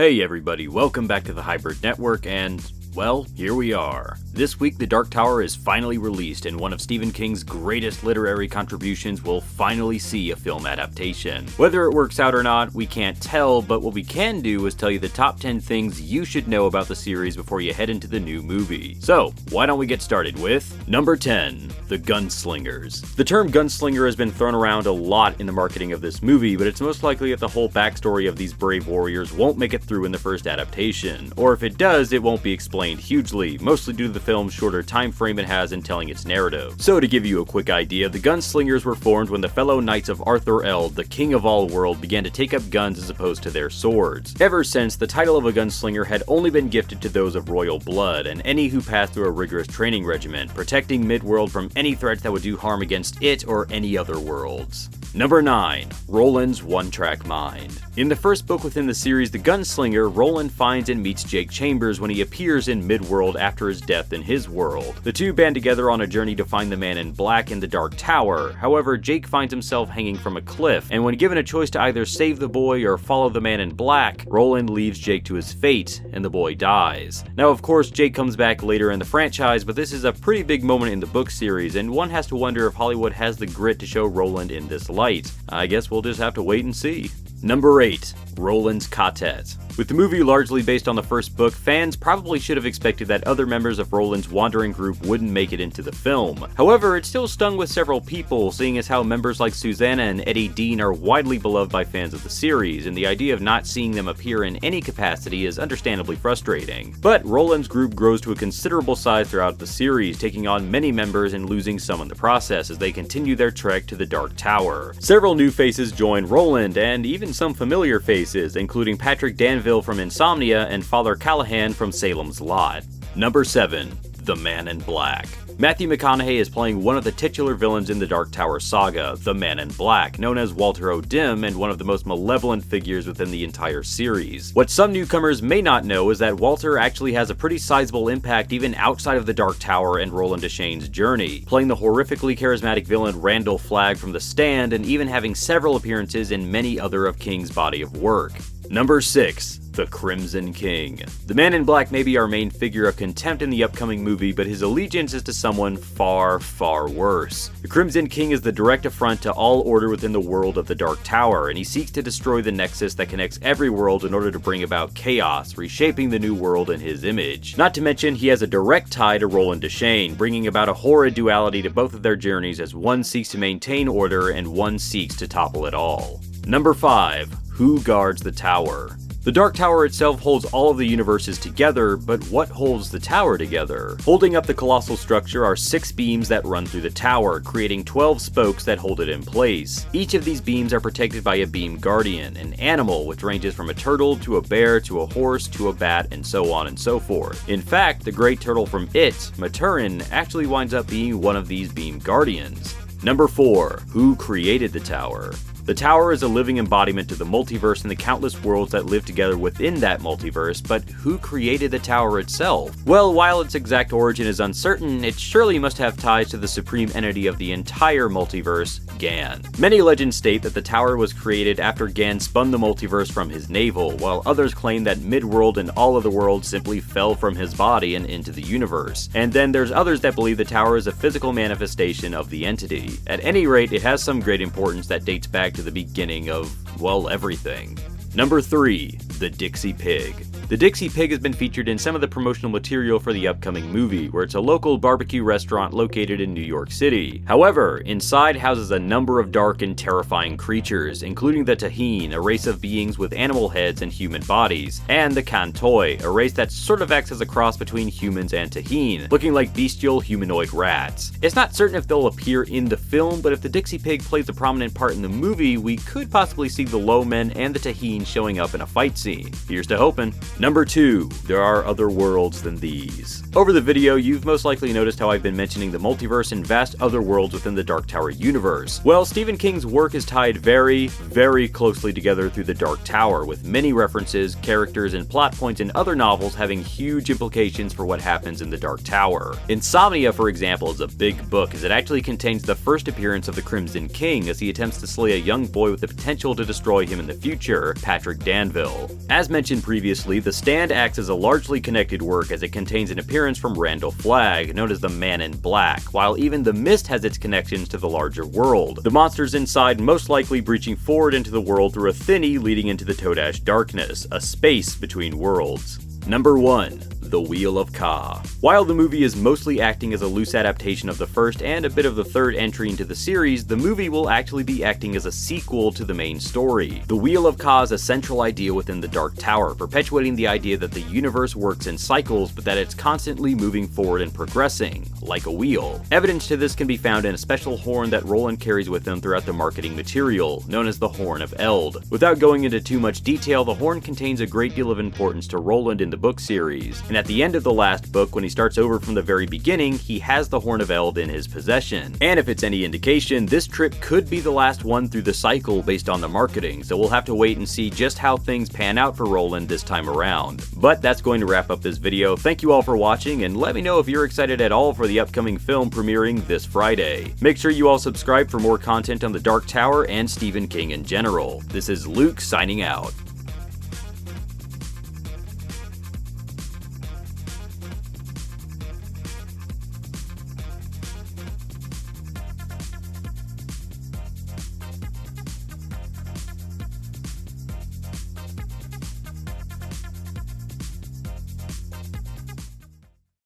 Hey everybody, welcome back to the Hybrid Network, and, well, here we are. This week, The Dark Tower is finally released, and one of Stephen King's greatest literary contributions will finally see a film adaptation. Whether it works out or not, we can't tell, but what we can do is tell you the top 10 things you should know about the series before you head into the new movie. So, why don't we get started with number 10, The Gunslingers. The term gunslinger has been thrown around a lot in the marketing of this movie, but it's most likely that the whole backstory of these brave warriors won't make it through in the first adaptation, or if it does, it won't be explained hugely, mostly due to the film's shorter time frame it has in telling its narrative. So to give you a quick idea, the Gunslingers were formed when the fellow knights of Arthur Eld, the king of all world, began to take up guns as opposed to their swords. Ever since, the title of a gunslinger had only been gifted to those of royal blood, and any who passed through a rigorous training regimen, protecting Midworld from any threats that would do harm against it or any other worlds. Number 9. Roland's One-Track Mind. In the first book within the series, The Gunslinger, Roland finds and meets Jake Chambers when he appears in Midworld after his death in his world. The two band together on a journey to find the man in black in the Dark Tower. However, Jake finds himself hanging from a cliff, and when given a choice to either save the boy or follow the man in black, Roland leaves Jake to his fate, and the boy dies. Now, of course, Jake comes back later in the franchise, but this is a pretty big moment in the book series, and one has to wonder if Hollywood has the grit to show Roland in this light. I guess we'll just have to wait and see. Number 8. Roland's Quartet. With the movie largely based on the first book, fans probably should have expected that other members of Roland's wandering group wouldn't make it into the film. However, it still stung with several people, seeing as how members like Susanna and Eddie Dean are widely beloved by fans of the series, and the idea of not seeing them appear in any capacity is understandably frustrating. But Roland's group grows to a considerable size throughout the series, taking on many members and losing some in the process as they continue their trek to the Dark Tower. Several new faces join Roland, and even some familiar faces, including Patrick Danville from Insomnia and Father Callahan from Salem's Lot. Number 7. The Man in Black. Matthew McConaughey is playing one of the titular villains in the Dark Tower saga, the Man in Black, known as Walter O'Dim, and one of the most malevolent figures within the entire series. What some newcomers may not know is that Walter actually has a pretty sizable impact even outside of the Dark Tower and Roland Deschain's journey, playing the horrifically charismatic villain Randall Flagg from The Stand, and even having several appearances in many other of King's body of work. Number 6. The Crimson King. The Man in Black may be our main figure of contempt in the upcoming movie, but his allegiance is to someone far, far worse. The Crimson King is the direct affront to all order within the world of the Dark Tower, and he seeks to destroy the nexus that connects every world in order to bring about chaos, reshaping the new world in his image. Not to mention, he has a direct tie to Roland Deschain, bringing about a horrid duality to both of their journeys as one seeks to maintain order and one seeks to topple it all. Number 5. Who guards the tower? The Dark Tower itself holds all of the universes together, but what holds the tower together? Holding up the colossal structure are 6 beams that run through the tower, creating 12 spokes that hold it in place. Each of these beams are protected by a beam guardian, an animal which ranges from a turtle to a bear to a horse to a bat and so on and so forth. In fact, the great turtle from It, Maturin, actually winds up being one of these beam guardians. Number 4. Who created the tower? The tower is a living embodiment to the multiverse and the countless worlds that live together within that multiverse, but who created the tower itself? Well, while its exact origin is uncertain, it surely must have ties to the supreme entity of the entire multiverse, Gan. Many legends state that the tower was created after Gan spun the multiverse from his navel, while others claim that Midworld and all of the worlds simply fell from his body and into the universe. And then there's others that believe the tower is a physical manifestation of the entity. At any rate, it has some great importance that dates back to the beginning of, well, everything. Number 3. The Dixie Pig. The Dixie Pig has been featured in some of the promotional material for the upcoming movie, where it's a local barbecue restaurant located in New York City. However, inside houses a number of dark and terrifying creatures, including the Taheen, a race of beings with animal heads and human bodies, and the Kantoi, a race that sort of acts as a cross between humans and Taheen, looking like bestial humanoid rats. It's not certain if they'll appear in the film, but if the Dixie Pig plays a prominent part in the movie, we could possibly see the Low Men and the Taheen showing up in a fight scene. Here's to hoping. Number 2. There are other worlds than these. Over the video, you've most likely noticed how I've been mentioning the multiverse and vast other worlds within the Dark Tower universe. Well, Stephen King's work is tied very, very closely together through the Dark Tower, with many references, characters, and plot points in other novels having huge implications for what happens in the Dark Tower. Insomnia, for example, is a big book as it actually contains the first appearance of the Crimson King as he attempts to slay a young boy with the potential to destroy him in the future, Patrick Danville. As mentioned previously, The Stand acts as a largely connected work as it contains an appearance from Randall Flagg, known as the Man in Black, while even The Mist has its connections to the larger world, the monsters inside most likely breaching forward into the world through a thinny leading into the Todash Darkness, a space between worlds. Number 1. The Wheel of Ka. While the movie is mostly acting as a loose adaptation of the first and a bit of the third entry into the series, the movie will actually be acting as a sequel to the main story. The Wheel of Ka is a central idea within the Dark Tower, perpetuating the idea that the universe works in cycles but that it's constantly moving forward and progressing, like a wheel. Evidence to this can be found in a special horn that Roland carries with him throughout the marketing material, known as the Horn of Eld. Without going into too much detail, the horn contains a great deal of importance to Roland in the book series, and at the end of the last book, when he starts over from the very beginning, he has the Horn of Eld in his possession. And if it's any indication, this trip could be the last one through the cycle based on the marketing, so we'll have to wait and see just how things pan out for Roland this time around. But that's going to wrap up this video. Thank you all for watching, and let me know if you're excited at all for the upcoming film premiering this Friday. Make sure you all subscribe for more content on the Dark Tower and Stephen King in general. This is Luke signing out.